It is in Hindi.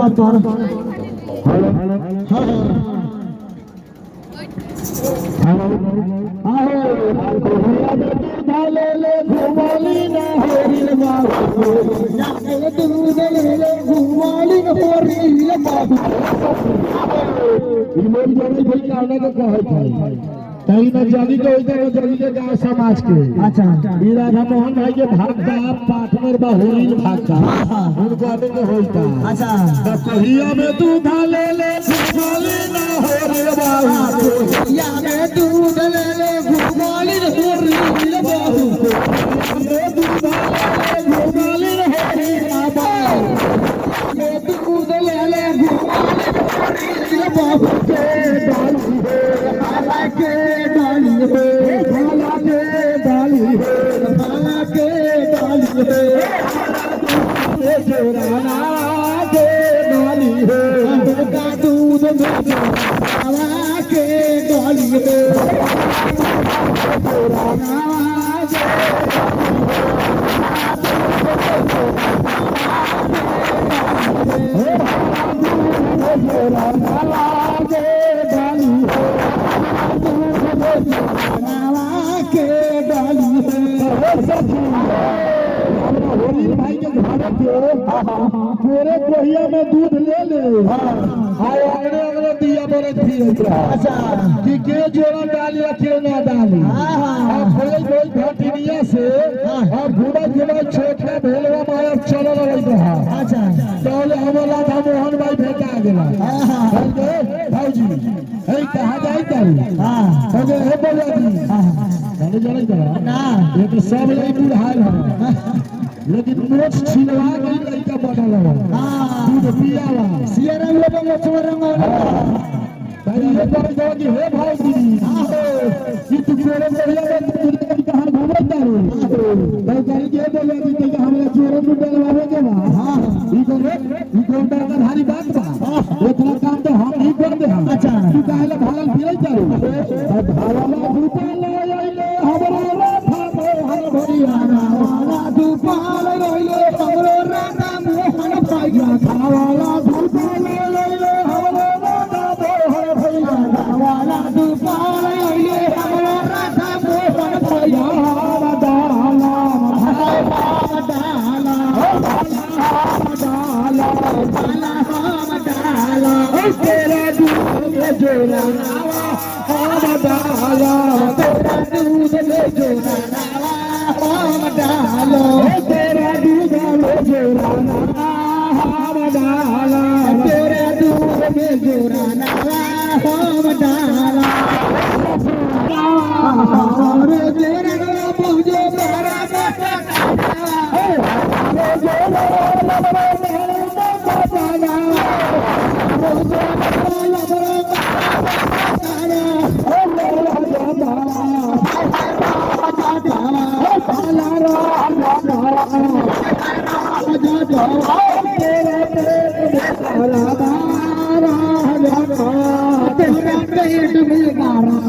पत्थर कहीं न जगी के जगी के गाँव समाज के अच्छा राधा मोहन भाई के भागता पार्टनर बा होली भागता उनको आने के होता अच्छा तो कहिया में दूध ले ले घुमाली ना हो रे बाबू कहिया में दूध ले ले घुमाली ना हो रे बाबू में दूध ले ले घुमाली ना हो रे बाबू में दूध ले ले घुमाली ना हो रे बाबू के डाली है भाला के डाली है भाला के डाली है भाला के डाली है जोराना के डाली है का दूध में भाला के डाली है जोराना भाई के तेरे कोहिया में दूध ले ले अगले अगले दिया बड़े अच्छा कि के जोड़ा डाली के ना डाली कोई कोई भटिनिया से और घुड़ा घुड़ा छोटा भेलवा माया चल रही है अच्छा तो हमारा राधा मोहन भाई भेटा गेला भाईजी हे कहां जाई तारी हां हे बोला दी जाने जाने ना ये तो सब यही बुढ़ाल है लेकिन नोट छिलवा के लड़का बना लगा दूध पियावा सियारा लोग मछुआरा भाई ये कर दो कि हे भाई जी कि तू मेरे बढ़िया में दूध कहां घूमता रो भाई कह के बोले कि हमरा चोरे में डलवावे के बा हां ई कोटा का भारी बात बा इतना काम तो हम ही कर दे अच्छा तू काहेला भालल फिरै तारू भाला रूपा ले आइले हमरा राधा मोहन भरियाना वाला दुपाल रोइले हमरो राधा मोहन भरियाना वाला दुपाल रोइले हमरो राधा मोहन भरियाना वाला दुपाल रोइले हमरो राधा मोहन भरियाना डाला डाला डाला डाला तेरा दूध में जोड़ा हम डाला तेरा दूध में जोड़ा हम डालो तेरा दूध में जोड़ा हम डाला तेरा दूध में जोड़ा हम डाला और तेरा मुझे मेरा तेरा पेट में गारा